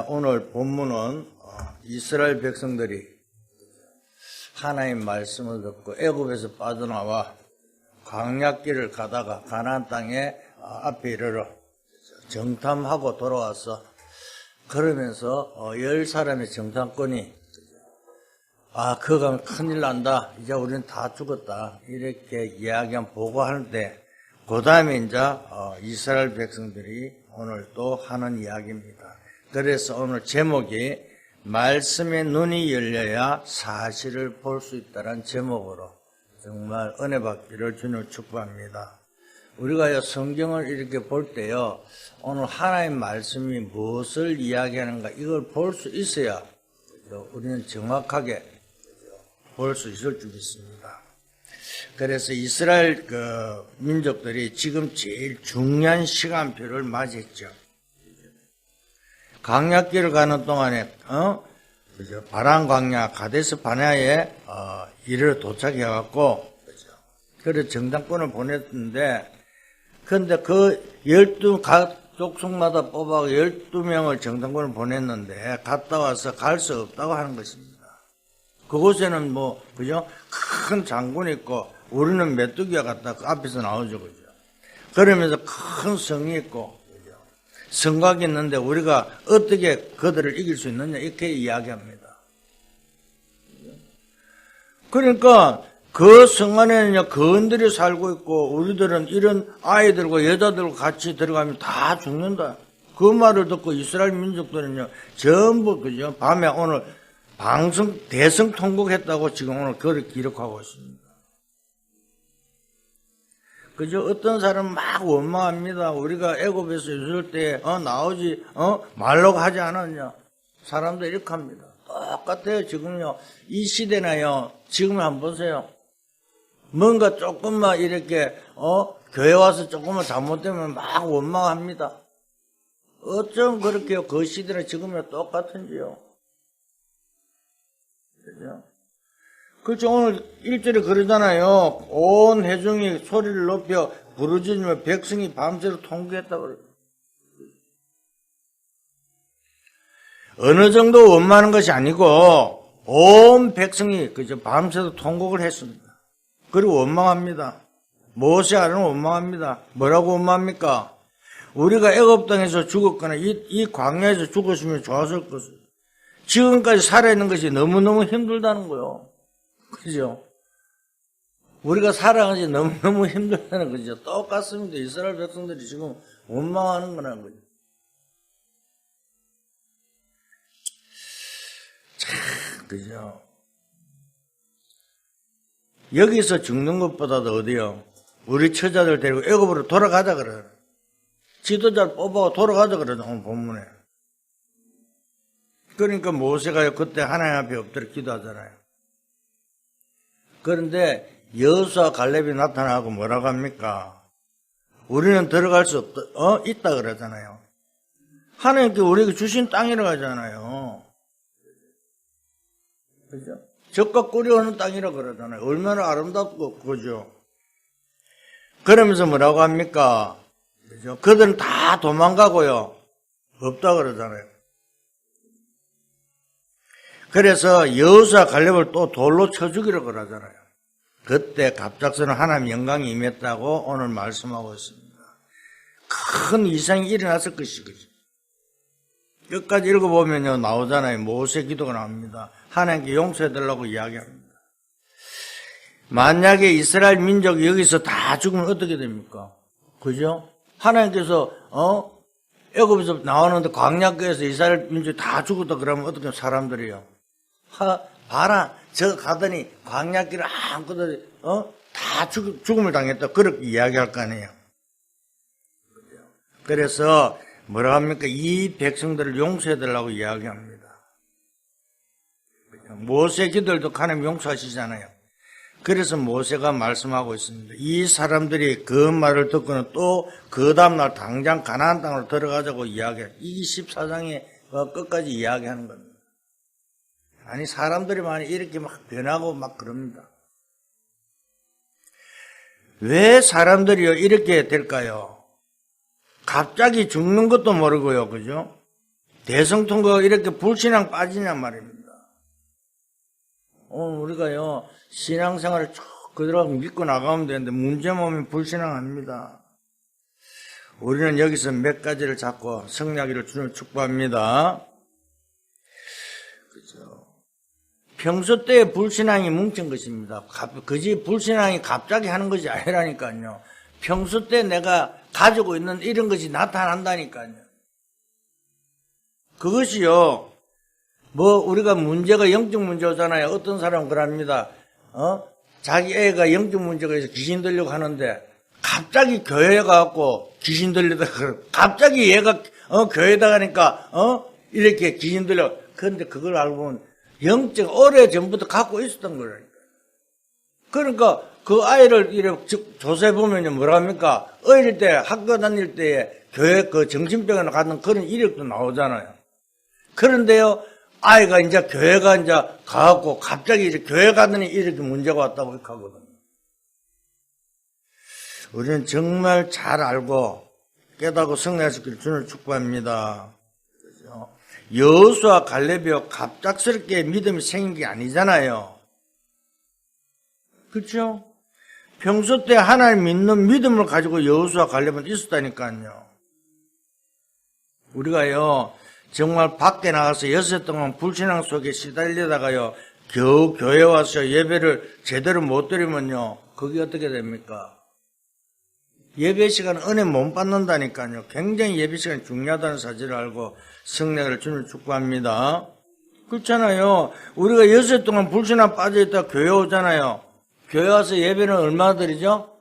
오늘 본문은 이스라엘 백성들이 하나님 말씀을 듣고 애굽에서 빠져나와 광야길을 가다가 가나안 땅에 앞에 이르러 정탐하고 돌아와서 그러면서 10사람의 정탐꾼이 그거 가면 큰일 난다, 이제 우리는 다 죽었다, 이렇게 이야기한 보고하는데 그 다음에 이제 이스라엘 백성들이 오늘 또 하는 이야기입니다. 그래서 오늘 제목이 말씀의 눈이 열려야 사실을 볼 수 있다는 제목으로 정말 은혜 받기를 주님을 축복합니다. 우리가 성경을 이렇게 볼 때요, 오늘 하나님 말씀이 무엇을 이야기하는가 이걸 볼 수 있어야 우리는 정확하게 볼 수 있을 줄 믿습니다. 그래서 이스라엘 민족들이 지금 제일 중요한 시간표를 맞이했죠. 광야길을 가는 동안에 바란 광야 가데스 바네아에 이르러 도착해갖고 그래서 정탐꾼을 보냈는데, 근데 그 12 각 족속마다 뽑아 12명을 정탐꾼을 보냈는데 갔다 와서 갈 수 없다고 하는 것입니다. 그곳에는 그죠? 큰 장군이 있고 우리는 메뚜기와 같다, 그 앞에서 나오죠, 그죠? 그러면서 큰 성이 있고, 그죠? 성곽이 있는데 우리가 어떻게 그들을 이길 수 있느냐, 이렇게 이야기합니다. 그러니까 그 성 안에는 거인들이 살고 있고 우리들은 이런 아이들과 여자들과 같이 들어가면 다 죽는다. 그 말을 듣고 이스라엘 민족들은요 전부 그죠? 밤에 오늘 대성 통곡했다고 지금 오늘 그걸 기록하고 있습니다. 그죠? 어떤 사람은 막 원망합니다. 우리가 애굽에서 있을 때 나오지 말라고 하지 않았냐. 사람도 이렇게 합니다. 똑같아요. 지금요 이 시대나요 지금 한번 보세요. 뭔가 조금만 이렇게 교회 와서 조금만 잘못되면 막 원망합니다. 어쩜 그렇게요? 그 시대는 지금이랑 똑같은지요. 그죠? 그렇죠. 오늘 1절에 그러잖아요. 온 회중이 소리를 높여 부르짖으며 백성이 밤새도록 통곡했다고 그래요. 어느 정도 원망하는 것이 아니고 온 백성이 그저 밤새도록 통곡을 했습니다. 그리고 원망합니다. 모세 아론은 원망합니다. 뭐라고 원망합니까? 우리가 애굽 땅에서 죽었거나 이 광야에서 죽었으면 좋았을 것을. 지금까지 살아있는 것이 너무너무 힘들다는 거요. 그죠? 우리가 살아가는 것이 너무너무 힘들다는 거죠. 똑같습니다. 이스라엘 백성들이 지금 원망하는 거라는 거죠. 참, 그죠? 여기서 죽는 것보다도 어디요? 우리 처자들 데리고 애굽으로 돌아가자 그래요. 지도자를 뽑아 돌아가자 그래요. 오늘 본문에. 그러니까 모세가 그때 하나님 앞에 엎드려 기도하잖아요. 그런데 여호수아 갈렙이 나타나고 뭐라고 합니까? 우리는 들어갈 수 없다, 있다 그러잖아요. 하나님께 우리에게 주신 땅이라고 하잖아요. 그죠? 적과 꿀이 땅이라고 그러잖아요. 얼마나 아름답고, 그죠? 그러면서 뭐라고 합니까? 그죠? 그들은 다 도망가고요. 없다 그러잖아요. 그래서 여호수아 갈렙을 또 돌로 쳐 죽이려고 그러잖아요. 그때 갑작스러운 하나님 영광이 임했다고 오늘 말씀하고 있습니다. 큰 이상이 일어났을 것이거든요. 끝까지 읽어보면요 나오잖아요. 모세 기도가 나옵니다. 하나님께 용서해달라고 이야기합니다. 만약에 이스라엘 민족이 여기서 다 죽으면 어떻게 됩니까? 그죠? 하나님께서 애굽에서 나오는데 광야길에서 이스라엘 민족이 다 죽었다 그러면 어떻게 사람들이요? 봐라, 저 가더니 광야길을 아무것도 다 죽음을 당했다, 그렇게 이야기할 거 아니에요. 그래서 뭐라 합니까? 이 백성들을 용서해달라고 이야기합니다. 모세 기도도 하나님 용서하시잖아요. 그래서 모세가 말씀하고 있습니다. 이 사람들이 그 말을 듣고는 또 그 다음날 당장 가나안 땅으로 들어가자고 이야기해요. 이 14장에 끝까지 이야기하는 겁니다. 아니 사람들이 많이 이렇게 막 변하고 막 그럽니다. 왜 사람들이 이렇게 될까요? 갑자기 죽는 것도 모르고요, 그죠? 대성통과 이렇게 불신앙 빠지냐 말입니다. 오늘 우리가요, 신앙생활을 쭉 그대로 믿고 나가면 되는데, 문제만 오면 불신앙합니다. 우리는 여기서 몇 가지를 잡고 승리하기를 주님을 축복합니다. 그죠? 평소 때의 불신앙이 뭉친 것입니다. 그지 불신앙이 갑자기 하는 것이 아니라니까요. 평소 때 내가 가지고 있는 이런 것이 나타난다니까요. 그것이요, 우리가 문제가 영적 문제잖아요. 어떤 사람은 그럽니다. 자기 애가 영적 문제가 있어서 귀신 들려고 하는데, 갑자기 교회에 가갖고 귀신 들리다, 갑자기 얘가, 교회에다 가니까, 이렇게 귀신 들려. 그런데 그걸 알고 보면, 영적, 오래 전부터 갖고 있었던 거라니까. 그러니까, 그 아이를 이렇게 조사해보면요, 뭐랍니까? 어릴 때, 학교 다닐 때에 교회 그 정신병원에 가는 그런 이력도 나오잖아요. 그런데요, 아이가 이제 교회가 이제 가갖고 갑자기 이제 교회 가더니 이렇게 문제가 왔다고 이렇게 하거든요. 우리는 정말 잘 알고 깨닫고 승리하시길 주님을 축복합니다. 여호수아 갈렙이요, 갑작스럽게 믿음이 생긴 게 아니잖아요. 그렇죠? 평소 때 하나님 믿는 믿음을 가지고 여호수아 갈렙은 있었다니까요. 우리가요, 정말 밖에 나가서 6해 동안 불신앙 속에 시달리다가요, 겨우 교회 와서 예배를 제대로 못 드리면요, 그게 어떻게 됩니까? 예배 시간 은혜 못 받는다니까요. 굉장히 예배 시간이 중요하다는 사실을 알고 승리를 주님을 축복합니다. 그렇잖아요. 우리가 6해 동안 불신앙 빠져있다가 교회 오잖아요. 교회 와서 예배는 얼마나 드리죠?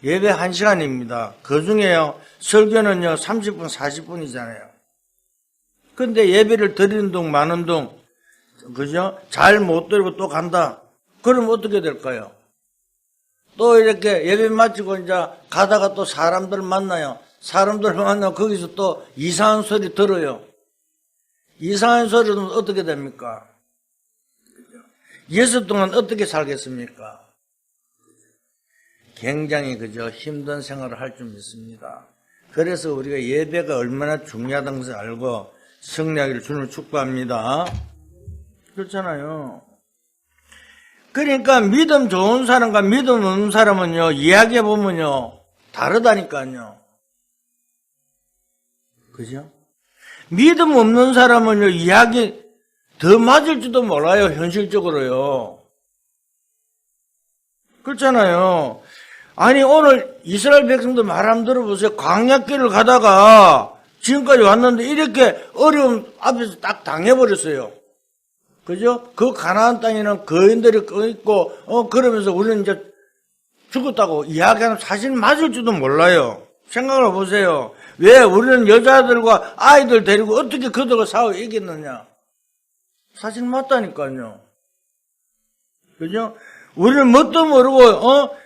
예배 1시간입니다. 그 중에요, 설교는요, 30분, 40분이잖아요. 근데 예배를 드리는 둥, 마는 둥, 그죠? 잘 못 드리고 또 간다. 그럼 어떻게 될까요? 또 이렇게 예배 마치고 이제 가다가 또 사람들 만나요. 사람들 만나고 거기서 또 이상한 소리 들어요. 이상한 소리는 어떻게 됩니까? 6해 동안 어떻게 살겠습니까? 굉장히 그죠? 힘든 생활을 할 줄 믿습니다. 그래서 우리가 예배가 얼마나 중요하다는 것을 알고 승리하기를 주님을 축복합니다. 그렇잖아요. 그러니까 믿음 좋은 사람과 믿음 없는 사람은요, 이야기해보면요, 다르다니까요. 그죠? 믿음 없는 사람은요, 이야기 더 맞을지도 몰라요, 현실적으로요. 그렇잖아요. 아니, 오늘 이스라엘 백성들 말 한번 들어보세요. 광야길을 가다가 지금까지 왔는데 이렇게 어려움 앞에서 딱 당해버렸어요. 그죠? 그 가나안 땅에는 거인들이 있고, 그러면서 우리는 이제 죽었다고 이야기하는 사실 맞을지도 몰라요. 생각을 해보세요. 왜 우리는 여자들과 아이들 데리고 어떻게 그들과 싸워 이겼느냐? 사실 맞다니까요. 그죠? 우리는 뭣도 모르고,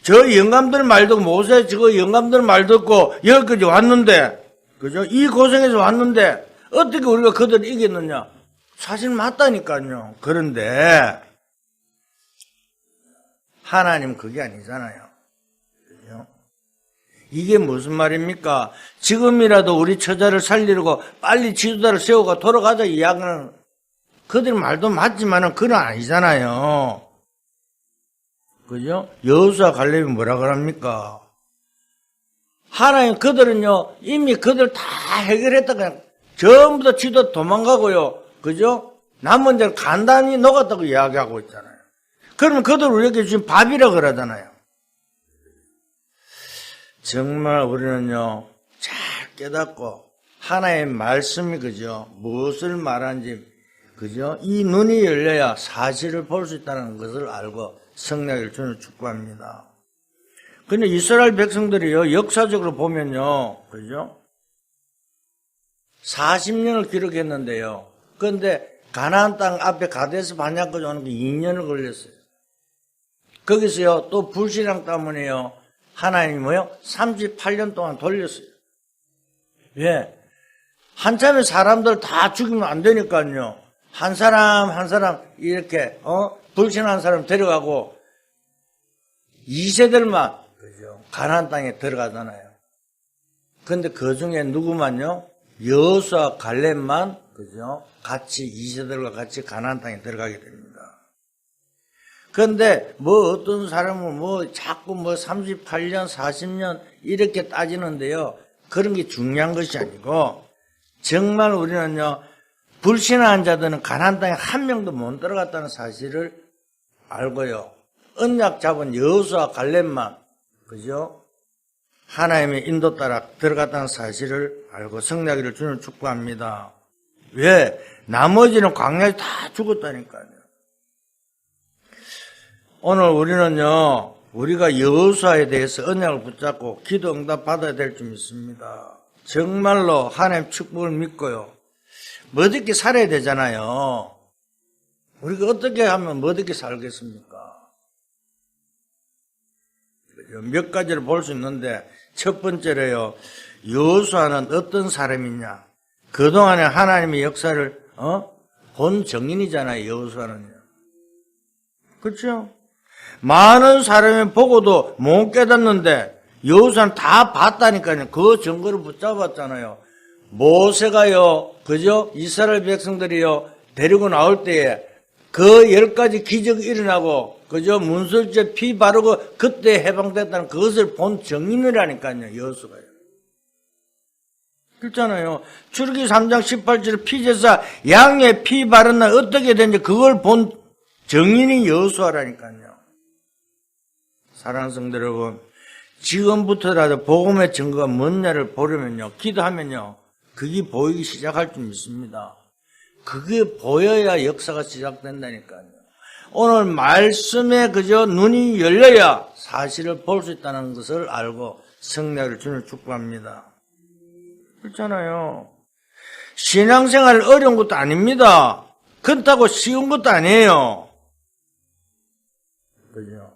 저 영감들 말 듣고, 모세 저거 영감들 말 듣고 여기까지 왔는데, 그죠? 이 고생에서 왔는데, 어떻게 우리가 그들을 이겼느냐? 사실 맞다니까요. 그런데, 하나님 그게 아니잖아요. 그죠? 이게 무슨 말입니까? 지금이라도 우리 처자를 살리려고 빨리 지도자를 세우고 돌아가자 이야기는 그들 말도 맞지만은 그건 아니잖아요. 그죠? 여호수아 갈렙이 뭐라 그럽니까? 하나님 그들은요, 이미 그들 다 해결했다 그냥 전부 다 지도 도망가고요. 그죠? 남은 자를 간단히 녹았다고 이야기하고 있잖아요. 그러면 그들 우리에게 지금 밥이라 그러잖아요. 정말 우리는요, 잘 깨닫고 하나의 말씀이 그죠? 무엇을 말하는지 그죠? 이 눈이 열려야 사실을 볼 수 있다는 것을 알고 승리하기를 저는 축복합니다. 근데 이스라엘 백성들이요, 역사적으로 보면요, 그죠? 40년을 기록했는데요. 그런데 가나안 땅 앞에 가데스 바네아까지 오는 게 2년을 걸렸어요. 거기서요, 또 불신앙 때문에요, 하나님이 뭐요? 38년 동안 돌렸어요. 왜? 한참에 사람들 다 죽이면 안 되니까요. 한 사람 한 사람 이렇게 불신한 사람 데려가고 2세들만 그죠? 가나안 땅에 들어가잖아요. 그런데 그 중에 누구만요? 여호수아 갈렙만 그죠? 같이 이세들과 같이 가나안 땅에 들어가게 됩니다. 그런데 뭐 어떤 사람은 뭐 자꾸 뭐 38년, 40년 이렇게 따지는데요. 그런 게 중요한 것이 아니고 정말 우리는요. 불신한 자들은 가나안 땅에 한 명도 못 들어갔다는 사실을 알고요. 언약 잡은 여호수아 갈렙만 그죠? 하나님의 인도 따라 들어갔다는 사실을 알고 승리하기를 주님 축복합니다. 왜? 나머지는 광야에 다 죽었다니까요. 오늘 우리는요, 우리가 여호수아에 대해서 언약을 붙잡고 기도 응답 받아야 될 줄 믿습니다. 정말로 하나님 축복을 믿고요. 멋있게 살아야 되잖아요. 우리가 어떻게 하면 멋있게 살겠습니까? 몇 가지를 볼 수 있는데 첫 번째로요. 여호수아는 어떤 사람이냐? 그동안에 하나님의 역사를 본 정인이잖아요. 여호수아는요. 그렇죠? 많은 사람이 보고도 못 깨닫는데 여호수아는 다 봤다니까요. 그 증거를 붙잡았잖아요. 모세가요, 그죠? 이스라엘 백성들이요, 데리고 나올 때에 그 10가지 기적이 일어나고, 그죠? 문설주에 피 바르고 그때 해방됐다는 그것을 본 정인이라니까요, 여호수아가요. 그렇잖아요. 출애굽기 3장 18절 피제사 양의 피 바른 날 어떻게 되는지 그걸 본 정인이 여호수아라니까요. 사랑하는 성도 여러분, 지금부터라도 복음의 증거가 뭔냐를 보려면요, 기도하면요, 그게 보이기 시작할 줄 믿습니다. 그게 보여야 역사가 시작된다니까요. 오늘 말씀에 그저 눈이 열려야 사실을 볼 수 있다는 것을 알고 승리를 주님 축복합니다. 그렇잖아요. 신앙생활 어려운 것도 아닙니다. 그렇다고 쉬운 것도 아니에요. 그죠?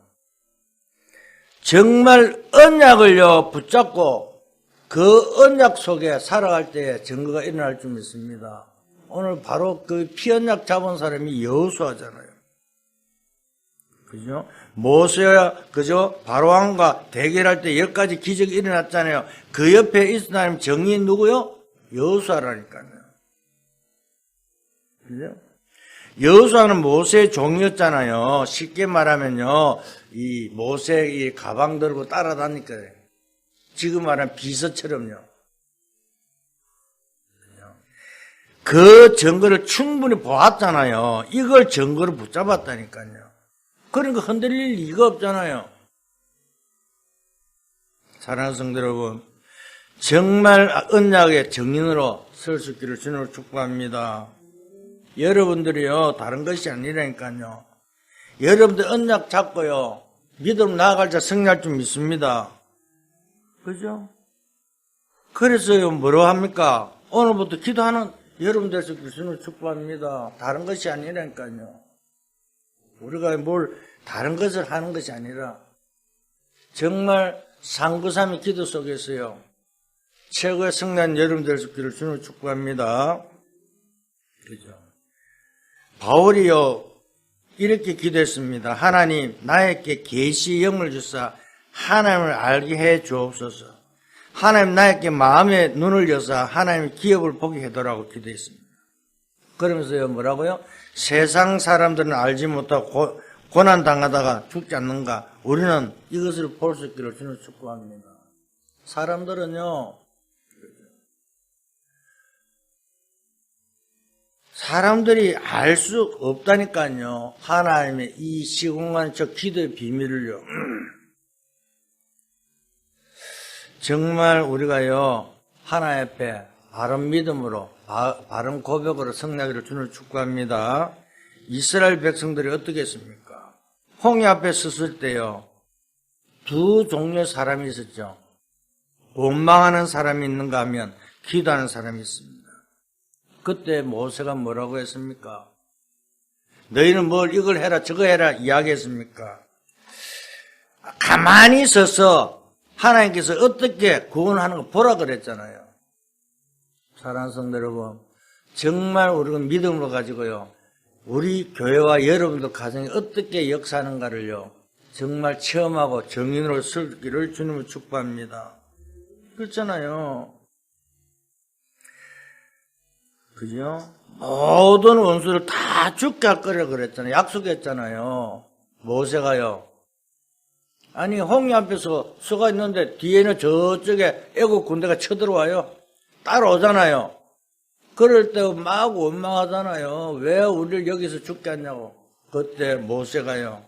정말 언약을요 붙잡고 그 언약 속에 살아갈 때에 증거가 일어날 줄 믿습니다. 오늘 바로 그 피언약 잡은 사람이 여호수아잖아요. 그죠? 모세야, 그죠? 바로왕과 대결할 때 10가지 기적이 일어났잖아요. 그 옆에 있은 사람이 정의인 누구요? 여호수아라니까요. 그죠? 여호수아는 모세의 종이었잖아요. 쉽게 말하면요, 이 모세 이 가방 들고 따라다니까요. 지금 말하는 비서처럼요. 그 증거를 충분히 보았잖아요. 이걸 증거로 붙잡았다니까요. 그러니까 흔들릴 리가 없잖아요. 사랑하는 성도 여러분, 정말 언약의 증인으로 설 수 있기를 주님을 축복합니다. 여러분들이요, 다른 것이 아니라니까요. 여러분들 언약 잡고요, 믿음 나아갈 자 승리할 줄 믿습니다. 그죠? 그래서요, 뭐라고 합니까? 오늘부터 기도하는 여러분들 주님을 축복합니다. 다른 것이 아니라니까요. 우리가 뭘 다른 것을 하는 것이 아니라 정말 상부삼의 기도 속에서요, 최고의 승리한 여러분들 주님을 축복합니다. 그죠? 바울이요, 이렇게 기도했습니다. 하나님, 나에게 계시의 영을 주사 하나님을 알게 해 주옵소서. 하나님, 나에게 마음의 눈을 여사 하나님의 기업을 보게 해달라고 기도했습니다. 그러면서요, 뭐라고요? 세상 사람들은 알지 못하고 고난당하다가 죽지 않는가? 우리는 이것을 볼 수 있기를 주님 축복합니다. 사람들은요, 사람들이 알 수 없다니까요. 하나님의 이 시공간 저 기도의 비밀을요. 정말 우리가요, 하나님 앞에 바른 믿음으로, 바른 고백으로 승리하기를 주님을 축복합니다. 이스라엘 백성들이 어떻게 했습니까? 홍해 앞에 섰을 때요, 두 종류의 사람이 있었죠. 원망하는 사람이 있는가 하면 기도하는 사람이 있습니다. 그때 모세가 뭐라고 했습니까? 너희는 뭘 이걸 해라 저거 해라 이야기했습니까? 가만히 서서 하나님께서 어떻게 구원하는 거 보라 그랬잖아요. 사랑하는 성도 여러분, 정말 우리가 믿음으로 가지고요, 우리 교회와 여러분들 가정이 어떻게 역사하는가를요, 정말 체험하고 정인으로 설기를 주님을 축복합니다. 그렇잖아요. 그죠? 모든 원수를 다 죽게 할 거라 그랬잖아요. 약속했잖아요. 모세가요. 아니 홍해 앞에서 서가 있는데 뒤에는 저쪽에 애국 군대가 쳐들어와요. 따라오잖아요. 그럴 때 막 원망하잖아요. 왜 우리를 여기서 죽게 하냐고. 그때 모세가요.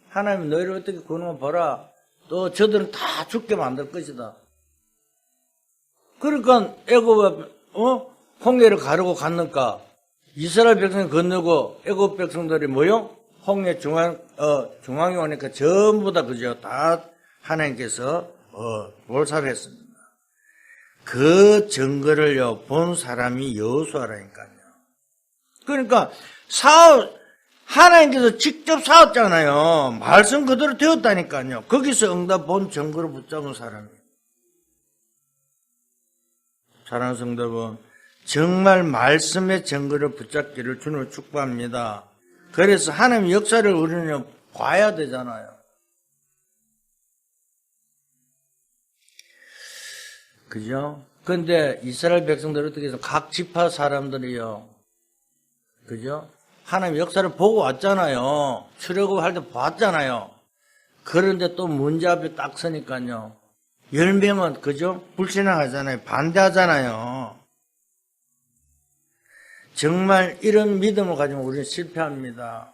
하나님 너희를 어떻게 구는 거 봐라. 또 저들은 다 죽게 만들 것이다. 그러니까 애굽에 홍해를 가르고 갔는가. 이스라엘 백성이 건너고 애굽 백성들이 뭐요? 홍해 중앙에 오니까 전부 다 그죠? 다 하나님께서 몰살했습니다. 그 증거를요 본 사람이 여호수아라니까요. 그러니까 하나님께서 직접 싸웠잖아요. 말씀 그대로 되었다니까요. 거기서 응답 본 증거를 붙잡은 사람이에요. 사랑하는 성도 여러분, 정말 말씀의 증거를 붙잡기를 주님을 축복합니다. 그래서 하나님의 역사를 우리는 봐야 되잖아요. 그죠? 근데 이스라엘 백성들 어떻게 해서 각 지파 사람들이요. 그죠? 하나님 역사를 보고 왔잖아요. 출애굽할 때 봤잖아요. 그런데 또 문제 앞에 딱 서니까요. 10명은 그죠? 불신앙하잖아요. 반대하잖아요. 정말 이런 믿음을 가지면 우리는 실패합니다.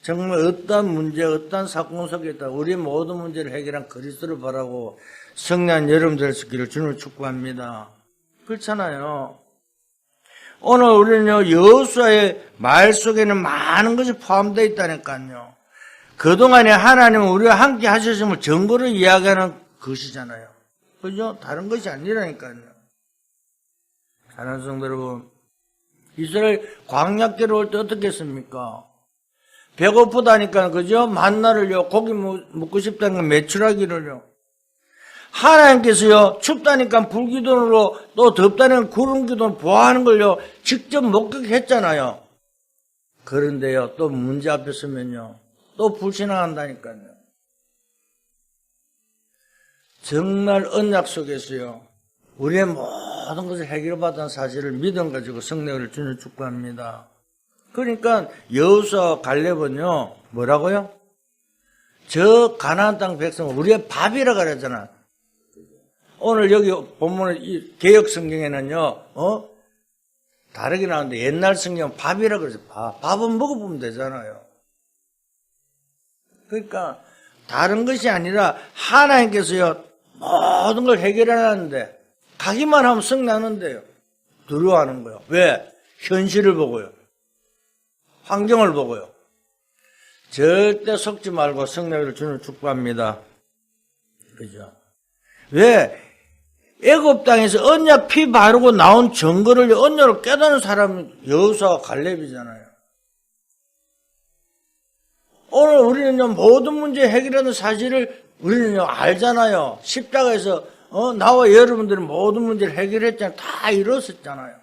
정말 어떠한 문제, 어떠한 사건 속에 있다. 우리의 모든 문제를 해결한 그리스도를 바라고 성령한 여러분들 될 수 있기를 주님을 축복합니다. 그렇잖아요. 오늘 우리는요, 여호수아의 말 속에는 많은 것이 포함되어 있다니까요. 그동안에 하나님은 우리와 함께 하셨음을 증거로 이야기하는 것이잖아요. 그죠? 다른 것이 아니라니까요. 사랑하는 성도 여러분, 이스라엘 광야길을 올 때 어떻게 했습니까? 배고프다니까, 그죠? 만나를요, 고기 먹고 싶다니까 메추라기를요. 하나님께서요, 춥다니까 불기둥으로, 또 덥다니까 구름기둥으로 보호하는 걸요, 직접 목격했잖아요. 그런데요, 또 문제 앞에 서면요, 또 불신앙한다니까요. 정말 언약 속에서요, 우리의 모든 것을 해결받은 사실을 믿음 가지고 성령을 주는 축복합니다. 그러니까 여호수아 갈렙은요, 뭐라고요? 저 가나안 땅 백성은 우리의 밥이라 그랬잖아. 오늘 여기 보면 이 개역 성경에는요, 다르게 나오는데 옛날 성경은 밥이라 그러죠. 밥은 먹어보면 되잖아요. 그러니까 다른 것이 아니라 하나님께서요, 모든 걸 해결하는데 가기만 하면 성나는데요. 두려워하는 거예요. 왜? 현실을 보고요. 환경을 보고요. 절대 속지 말고 성령을 주는 축복합니다. 그죠? 왜? 애굽 땅에서 언약 피 바르고 나온 증거를 언약을 깨닫는 사람은 여호수아와 갈렙이잖아요. 오늘 우리는요, 모든 문제 해결하는 사실을 우리는요, 알잖아요. 십자가에서, 나와 여러분들은 모든 문제를 해결했잖아요. 다 이뤘었잖아요.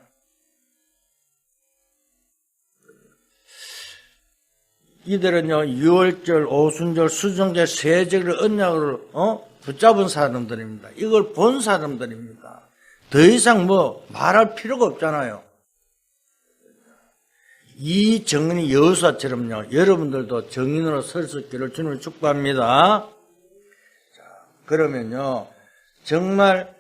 이들은요, 유월절, 오순절, 수정절, 세절을 언약으로, 붙잡은 사람들입니다. 이걸 본 사람들입니다. 더 이상 말할 필요가 없잖아요. 이 정인이 여호수아처럼요, 여러분들도 정인으로 설 수 있기를 주님을 축복합니다. 자, 그러면요, 정말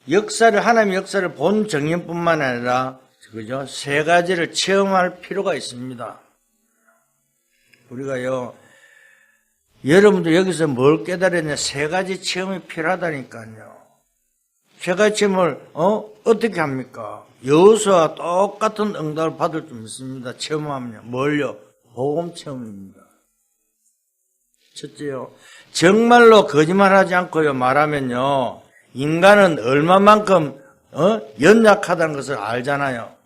하나님의 역사를 본 정인뿐만 아니라, 그죠? 세 가지를 체험할 필요가 있습니다. 우리가요, 여러분들 여기서 뭘 깨달았냐? 세 가지 체험이 필요하다니까요. 세 가지 체험을, 어떻게 합니까? 여호수아와 똑같은 응답을 받을 줄 믿습니다. 체험하면요. 뭘요? 복음 체험입니다. 첫째요. 정말로 거짓말하지 않고요. 말하면요. 인간은 얼마만큼, 연약하다는 것을 알잖아요.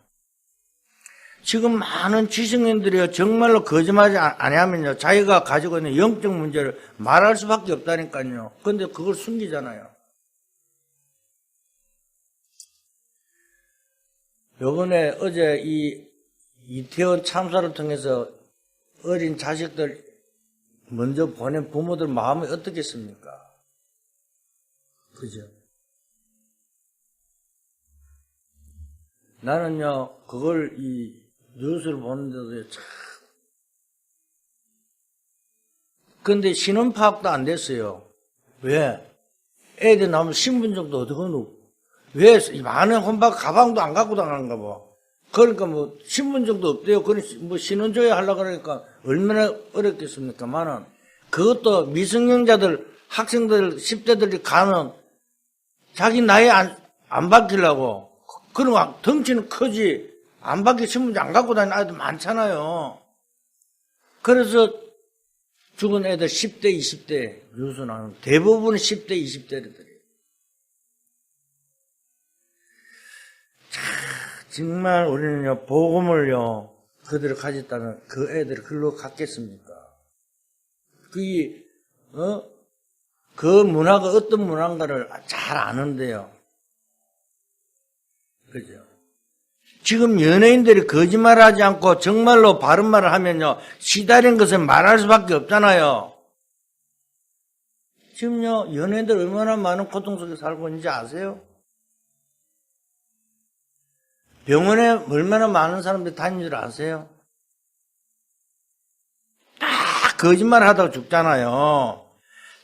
지금 많은 지식인들이요, 정말로 거짓말하지 아니하면요, 자기가 가지고 있는 영적 문제를 말할 수밖에 없다니까요. 그런데 그걸 숨기잖아요. 요번에 어제 이 이태원 참사를 통해서 어린 자식들 먼저 보낸 부모들 마음이 어떻겠습니까? 그죠? 나는요, 그걸 이 뉴스를 보는데도 참. 근데 신원 파악도 안 됐어요. 왜? 애들 나오면 신분증도 어디고 놓고. 왜? 많은 혼밥 가방도 안 갖고 다니는가 봐. 그러니까 뭐, 신분증도 없대요. 그러니 뭐, 신원조회 하려고 그러니까 얼마나 어렵겠습니까? 만은. 그것도 미성년자들, 학생들, 10대들이 가는 자기 나이 안 바뀌려고. 그럼 덩치는 크지. 안 바뀌 신분증 안 갖고 다니는 아이들 많잖아요. 그래서 죽은 애들 10대, 20대 뉴스 나오는 대부분 10대, 20대들이. 정말 우리는요, 복음을요, 그들을 가졌다면 그 애들을 글로 갖겠습니까? 그 문화가 어떤 문화인가를 잘 아는데요. 그죠? 지금 연예인들이 거짓말을 하지 않고 정말로 바른 말을 하면요, 시달린 것을 말할 수밖에 없잖아요. 지금요, 연예인들 얼마나 많은 고통 속에 살고 있는지 아세요? 병원에 얼마나 많은 사람들이 다니는 줄 아세요? 다 거짓말 하다가 죽잖아요.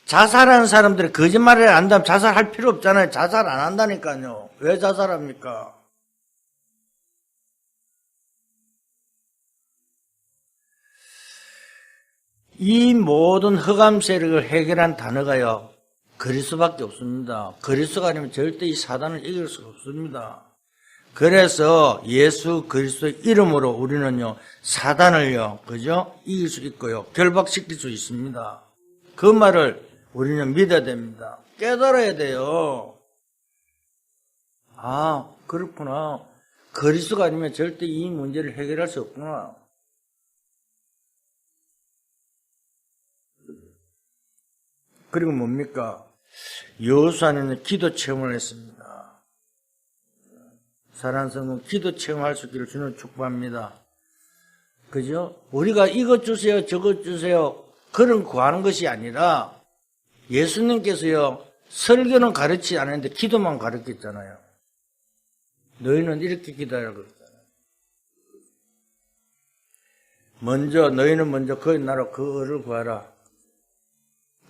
자살하는 사람들이 거짓말을 안 한다면 자살할 필요 없잖아요. 자살 안 한다니까요. 왜 자살합니까? 이 모든 흑암 세력을 해결한 단어가요, 그리스도밖에 없습니다. 그리스도가 아니면 절대 이 사단을 이길 수가 없습니다. 그래서 예수 그리스도의 이름으로 우리는요, 사단을요, 그죠? 이길 수 있고요, 결박시킬 수 있습니다. 그 말을 우리는 믿어야 됩니다. 깨달아야 돼요. 아, 그렇구나. 그리스도가 아니면 절대 이 문제를 해결할 수 없구나. 그리고 뭡니까? 여호수아는 기도 체험을 했습니다. 사랑하는 성도, 기도 체험할 수 있기를 주는 축복합니다. 그죠? 우리가 이것 주세요, 저것 주세요, 그런 구하는 것이 아니라 예수님께서요, 설교는 가르치지 않았는데 기도만 가르쳤잖아요. 너희는 이렇게 기도하라고 그랬잖아요. 너희는 먼저 그의 나라 그 의를 구하라.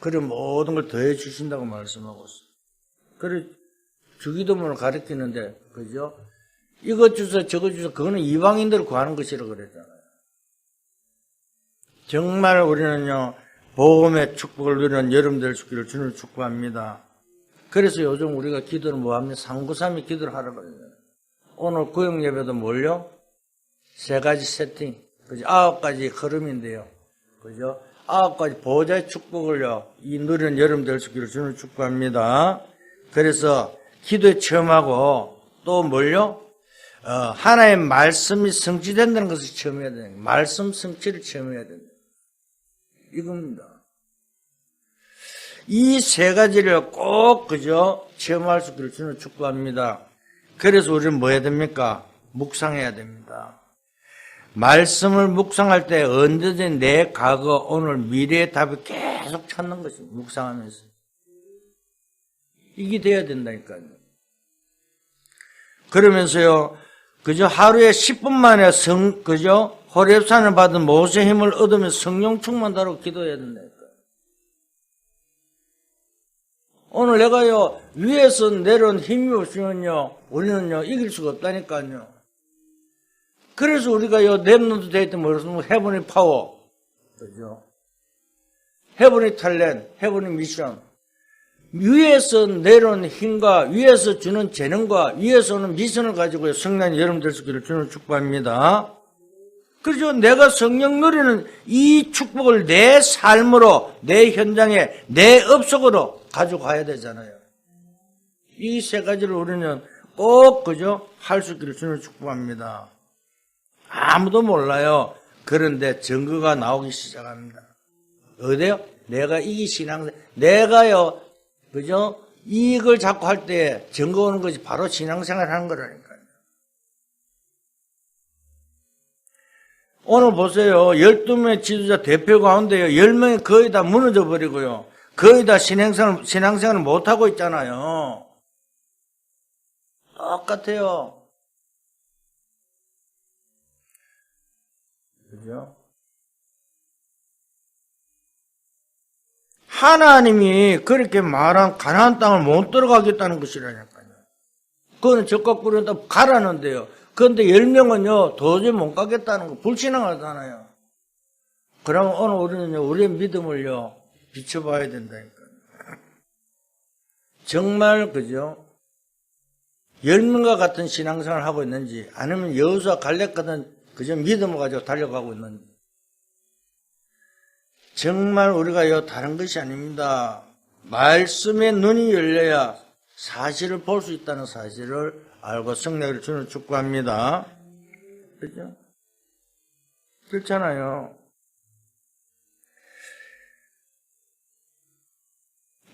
그럼 모든 걸 더해 주신다고 말씀하고 있어요. 그래, 주기도문을 가르치는데, 그죠? 이것 주세요, 저것 주세요, 그거는 이방인들 구하는 것이라고 그랬잖아요. 정말 우리는요, 복음의 축복을 누리는 여러분들 주기를 주는 축복합니다. 그래서 요즘 우리가 기도를 뭐합니까? 393이 기도를 하라고 그래요. 오늘 구역 예배도 뭘요? 3가지 세팅, 그죠? 9가지 흐름인데요. 그죠? 9가지 보호자의 축복을요, 이 누리는 여러분들 주기를 주는 축복합니다. 그래서 기도에 체험하고 또 뭘요? 하나의 말씀이 성취된다는 것을 체험해야 돼요. 말씀 성취를 체험해야 된다. 이겁니다. 이 3가지를 꼭, 그죠? 체험할 수 있기를 주는 축복합니다. 그래서 우리는 뭐 해야 됩니까? 묵상해야 됩니다. 말씀을 묵상할 때 언제든지 내 과거, 오늘, 미래의 답을 계속 찾는 것입니다. 묵상하면서. 이게 돼야 된다니까요. 그러면서요, 그죠? 하루에 10분 만에 그죠? 호렙산을 받은 모세의 힘을 얻으면 성령 충만하라고 기도해야 된다니까요. 오늘 내가요, 위에서 내려온 힘이 없으면요, 우리는요, 이길 수가 없다니까요. 그래서 우리가요, 랩런트 데이트 뭐였으면 헤븐의 파워, 그죠? 헤븐의 탤런트, 헤븐의 미션. 위에서 내려온 힘과 위에서 주는 재능과 위에서 오는 미션을 가지고 성령이 여러분들 수기를 주는 축복합니다. 그렇죠? 내가 성령 누리는 이 축복을 내 삶으로, 내 현장에, 내 업속으로 가지고 가야 되잖아요. 이 3가지를 우리는 꼭, 그죠? 할 수 있기를 주는 축복합니다. 아무도 몰라요. 그런데 증거가 나오기 시작합니다. 어디요? 내가 이 신앙생, 내가요, 그죠? 이걸 자꾸 할 때 증거 오는 것이 바로 신앙생활 하는 거라니까요. 오늘 보세요. 12명의 지도자 대표 가운데요, 10명이 거의 다 무너져 버리고요. 거의 다 신앙생활을 못하고 있잖아요. 똑같아요. 그죠? 하나님이 그렇게 말한 가나안 땅을 못 들어가겠다는 것이라니까요. 그거는 적과 꿀은 가라는데요. 그런데 10명은요, 도저히 못 가겠다는 거 불신앙하잖아요. 그러면 오늘 우리는요, 우리의 믿음을요, 비춰봐야 된다니까요. 정말, 그죠? 10명과 같은 신앙생활을 하고 있는지, 아니면 여호수아 갈렙 같은 그저 믿음을 가지고 달려가고 있는지. 정말 우리가요, 다른 것이 아닙니다. 말씀에 눈이 열려야 사실을 볼 수 있다는 사실을 알고 성령을 주는 축구합니다. 그죠? 그렇잖아요.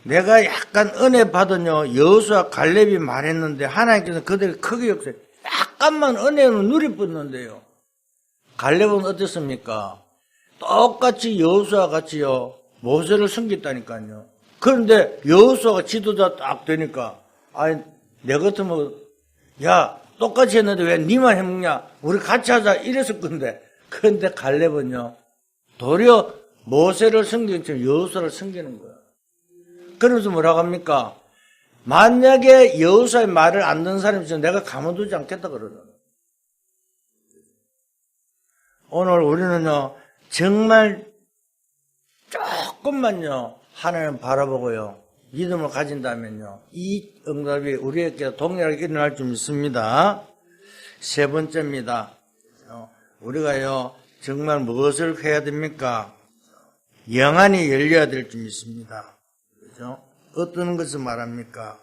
내가 약간 은혜 받은요, 여호수아 갈렙이 말했는데 하나님께서 그들을 크게 역사해. 약간만 은혜는 누리뿐는데요. 갈렙은 어땠습니까? 똑같이 여호수아 같이요, 모세를 섬겼다니까요. 그런데 여호수아가 지도자 딱 되니까, 아니, 내 같으면, 야, 똑같이 했는데 왜 니만 해먹냐? 우리 같이 하자. 이랬을 건데. 그런데 갈렙은요, 도리어 모세를 섬기는 것처럼 여호수아를 섬기는 거야. 그러면서 뭐라고 합니까? 만약에 여호수아의 말을 안 듣는 사람이 있으면 내가 가만두지 않겠다 그러잖아. 오늘 우리는요, 정말 조금만요, 하나님 바라보고요, 믿음을 가진다면요, 이 응답이 우리에게 동일하게 일어날 줄 믿습니다. 세 번째입니다. 우리가요, 정말 무엇을 해야 됩니까? 영안이 열려야 될 줄 믿습니다. 그죠? 어떤 것을 말합니까?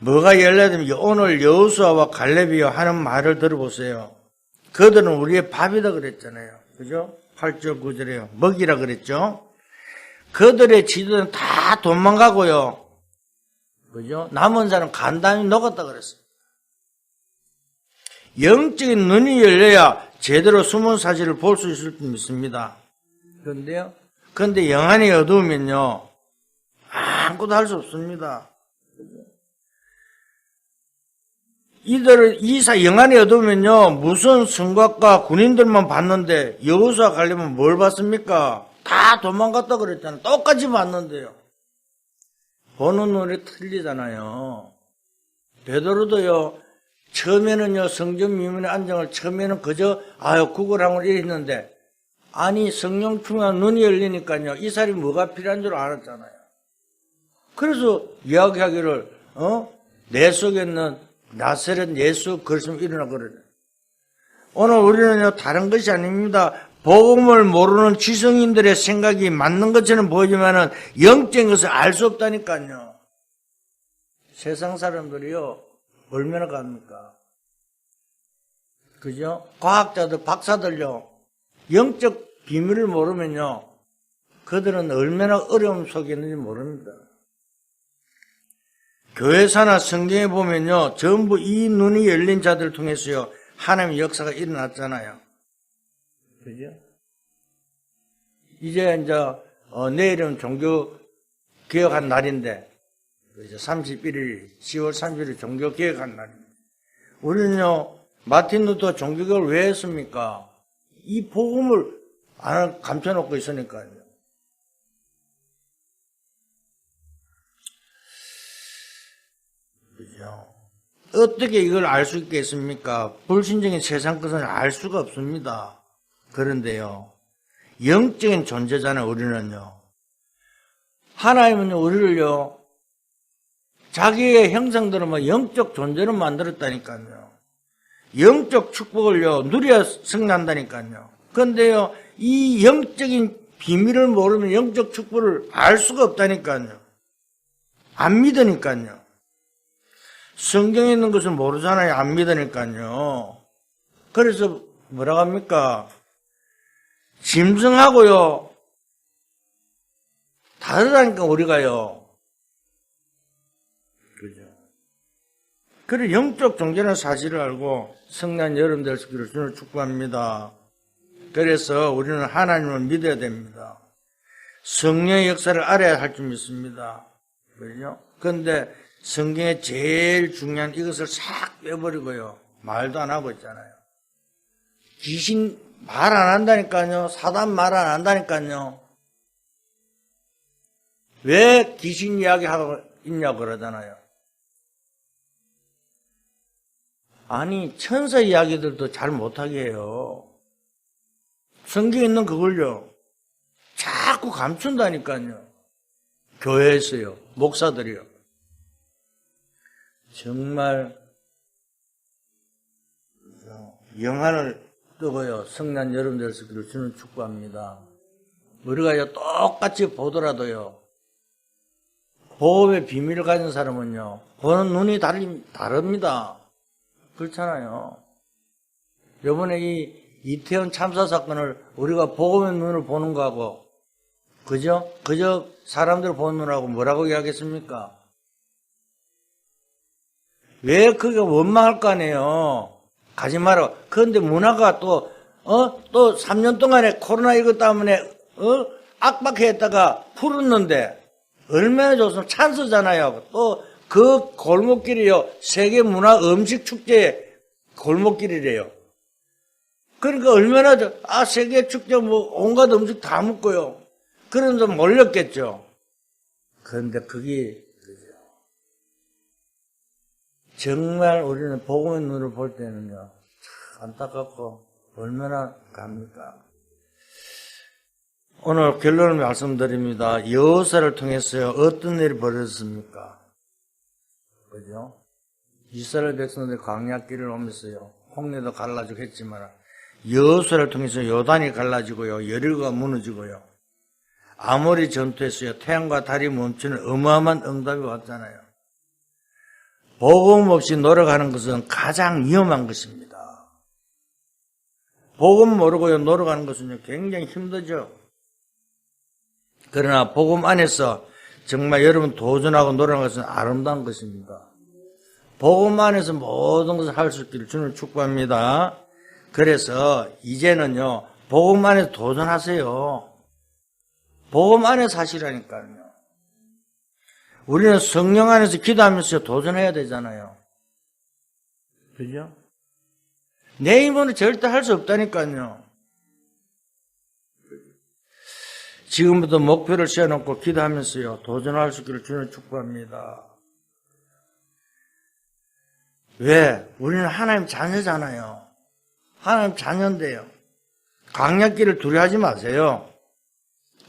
뭐가 열려야 됩니까? 오늘 여호수아와 갈렙이요 하는 말을 들어보세요. 그들은 우리의 밥이다 그랬잖아요. 그죠? 8절 9절에요. 먹이라 그랬죠? 그들의 지도는 다 도망가고요. 그죠? 남은 자는 간단히 녹았다 그랬어요. 영적인 눈이 열려야 제대로 숨은 사실을 볼 수 있을 줄 믿습니다. 그런데 영안이 어두우면요, 아무것도 할 수 없습니다. 영안이 어두우면요, 무슨 성곽과 군인들만 봤는데, 여호수아 갈렙은 뭘 봤습니까? 다 도망갔다 그랬잖아요. 똑같이 봤는데요. 보는 눈이 틀리잖아요. 베드로도요, 처음에는요, 성전 미문의 안정을 처음에는 그저, 구걸함을 이랬는데, 아니, 성령 충만한 눈이 열리니까요, 이 사람이 뭐가 필요한 줄 알았잖아요. 그래서 이야기하기를, 내 속에 있는 나사렛 예수 그리스도 일어나 그러네. 오늘 우리는요, 다른 것이 아닙니다. 복음을 모르는 지성인들의 생각이 맞는 것처럼 보이지만은 영적인 것을 알 수 없다니까요. 세상 사람들이요, 얼마나 갑니까? 그죠? 과학자들, 박사들요, 영적 비밀을 모르면요, 그들은 얼마나 어려움 속에 있는지 모릅니다. 교회사나 성경에 보면요, 전부 이 눈이 열린 자들을 통해서요, 하나님의 역사가 일어났잖아요. 그죠? 이제 내일은 종교 개혁한 날인데, 그죠? 31일, 10월 31일 종교 개혁한 날입니다. 우리는요, 마틴 루터 종교 개혁을 왜 했습니까? 이 복음을 안 감춰놓고 있으니까요. 그죠? 어떻게 이걸 알 수 있겠습니까? 불신적인 세상 것은 알 수가 없습니다. 그런데요, 영적인 존재잖아요, 우리는요. 하나님은요, 우리를요, 자기의 형상대로 영적 존재로 만들었다니까요. 영적 축복을요, 누려야 승리한다니까요. 그런데요, 이 영적인 비밀을 모르면 영적 축복을 알 수가 없다니까요. 안 믿으니까요. 성경에 있는 것을 모르잖아요. 안 믿으니까요. 그래서 뭐라고 합니까? 짐승하고요, 다르다니까, 우리가요. 그죠? 그래, 영적 존재는 사실을 알고 성난 여러분 될 수 있기를 주님을 축복합니다. 그래서 우리는 하나님을 믿어야 됩니다. 성령의 역사를 알아야 할 줄 믿습니다. 그죠? 그런데 성경에 제일 중요한 이것을 싹 빼버리고요, 말도 안 하고 있잖아요. 귀신 말 안 한다니까요. 사단 말 안 한다니까요. 왜 귀신 이야기하고 있냐고 그러잖아요. 아니, 천사 이야기들도 잘 못하게 해요. 성경에 있는 그걸요. 자꾸 감춘다니까요. 교회에서요. 목사들이요. 정말 영안을 뜨고요. 성난 여름 될 수 있기를 주는 축복합니다. 우리가 똑같이 보더라도요. 보험의 비밀을 가진 사람은요. 보는 눈이 다릅니다. 그렇잖아요. 이번에 이 이태원 참사 사건을 우리가 보험의 눈을 보는 거하고 그죠? 그저 사람들 보는 눈하고 뭐라고 이야기했습니까? 왜 그게 원망할 거 아니에요? 가지 마라. 그런데 문화가 또 3년 동안에 코로나19 때문에, 압박했다가 풀었는데, 얼마나 좋습니까? 찬스잖아요. 또 그 골목길이요. 세계 문화 음식 축제의 골목길이래요. 그러니까 얼마나 세계 축제 온갖 음식 다 먹고요. 그런 좀 몰렸겠죠. 그런데 그게 정말 우리는 복음의 눈을 볼 때는요, 참 안타깝고 얼마나 갑니까? 오늘 결론을 말씀드립니다. 여호사를 통해서요, 어떤 일이 벌어졌습니까? 그죠? 이스라엘 백성들이 광야길을 오면서요, 홍해도 갈라지고 했지만, 여호사를 통해서 요단이 갈라지고요, 여리고가 무너지고요, 아모리 전투에서요, 태양과 달이 멈추는 어마어마한 응답이 왔잖아요. 복음 없이 노력하는 것은 가장 위험한 것입니다. 복음 모르고요, 노력하는 것은요, 굉장히 힘들죠. 그러나 복음 안에서 정말 여러분 도전하고 노력하는 것은 아름다운 것입니다. 복음 안에서 모든 것을 할 수 있기를 주님을 축복합니다. 그래서 이제는요, 복음 안에서 도전하세요. 복음 안에서 하시라니까요. 우리는 성령 안에서 기도하면서 도전해야 되잖아요. 그죠? 내 힘으로 절대 할 수 없다니까요. 지금부터 목표를 세워놓고 기도하면서요, 도전할 수 있기를 주님 축복합니다. 왜? 우리는 하나님 자녀잖아요. 하나님 자녀인데요. 강약기를 두려워하지 마세요.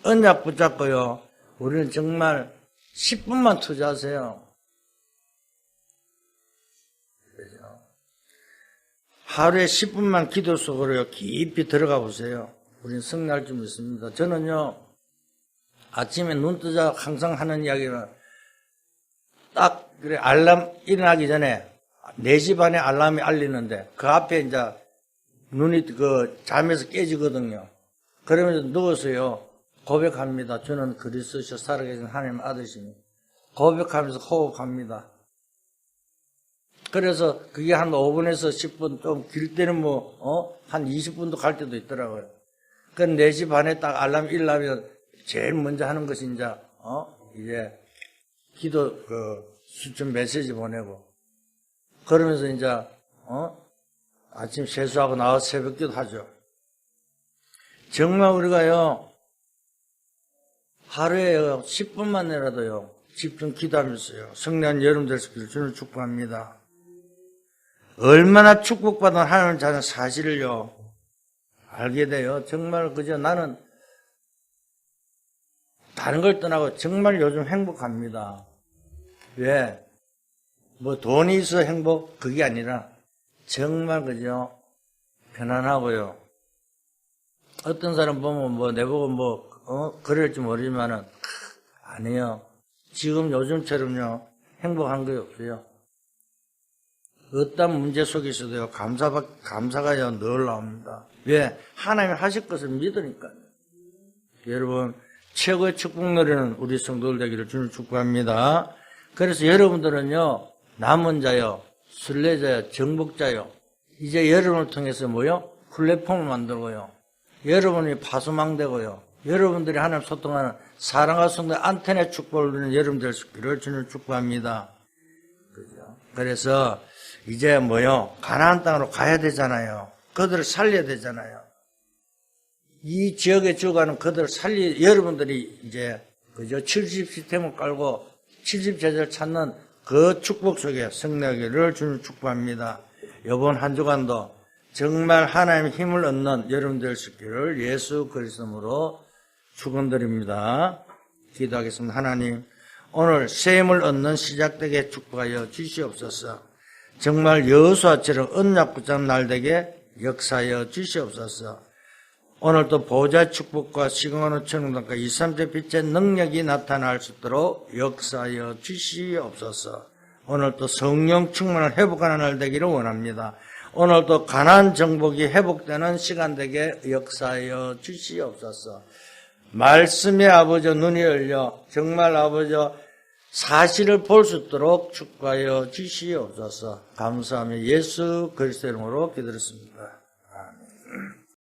언약 붙잡고요. 우리는 정말 10분만 투자하세요. 그죠? 하루에 10분만 기도 속으로 깊이 들어가 보세요. 우리는 승리할 줄 믿습니다. 저는요, 아침에 눈 뜨자 항상 하는 이야기는 딱, 그래, 알람 일어나기 전에 4시 반에 알람이 알리는데 그 앞에 이제 눈이 잠에서 깨지거든요. 그러면서 누워서요, 고백합니다. 저는 그리스도시여 살아계신 하나님 아들이시니. 고백하면서 호흡합니다. 그래서 그게 한 5분에서 10분, 좀 길 때는 한 20분도 갈 때도 있더라고요. 그 4시 반에 딱 알람 일어나면 제일 먼저 하는 것이 이제 기도 수천 메시지 보내고, 그러면서 이제 아침 세수하고 나와서 새벽기도 하죠. 정말 우리가요, 하루에 10분만이라도요, 집중 기도하면서요, 성령 여름 될 수 있기를 주님을 축복합니다. 얼마나 축복받은 하나님 자는 사실을요, 알게 돼요. 정말 그저 나는 다른 걸 떠나고 정말 요즘 행복합니다. 왜? 돈이 있어 행복? 그게 아니라 정말 그죠? 편안하고요. 어떤 사람 보면 내보고 그럴지 모르지만은 아니에요. 지금 요즘처럼요, 행복한 게 없어요. 어떤 문제 속에서도요, 감사가요, 늘 나옵니다. 왜? 하나님이 하실 것을 믿으니까요. 여러분, 최고의 축복 노래는 우리 성도들 되기를 주님 축복합니다. 그래서 여러분들은요, 남은 자요, 순례자요, 정복자요, 이제 여러분을 통해서 플랫폼을 만들고요, 여러분이 파수망되고요, 여러분들이 하나님 소통하는 사랑과 성도의 안테나 축복을 누리는 여러분 될 수 있기를 주님 축복합니다. 그죠? 그래서 이제 가나안 땅으로 가야 되잖아요. 그들을 살려야 되잖아요. 이 지역에 죽어가는 그들 여러분들이 이제 그저 70 시스템을 깔고 70 제자를 찾는 그 축복 속에 승리하기를 주님 축복합니다. 이번 한 주간도 정말 하나님의 힘을 얻는 여러분들 될 수 있기를 예수 그리스도로 축원드립니다. 기도하겠습니다. 하나님, 오늘 새 힘을 얻는 시작되게 축복하여 주시옵소서. 정말 여호수아처럼 언약 붙잡는 날 되게 역사하여 주시옵소서. 오늘도 보호자의 축복과 시공하는 천국과 2, 3대 빛의 능력이 나타날 수 있도록 역사하여 주시옵소서. 오늘도 성령 충만을 회복하는 날 되기를 원합니다. 오늘도 가난 정복이 회복되는 시간 되게 역사하여 주시옵소서. 말씀의 아버지 눈이 열려 정말 아버지 사실을 볼 수 있도록 축복하여 주시옵소서. 감사하며 예수 그리스도 이름으로 기도했습니다.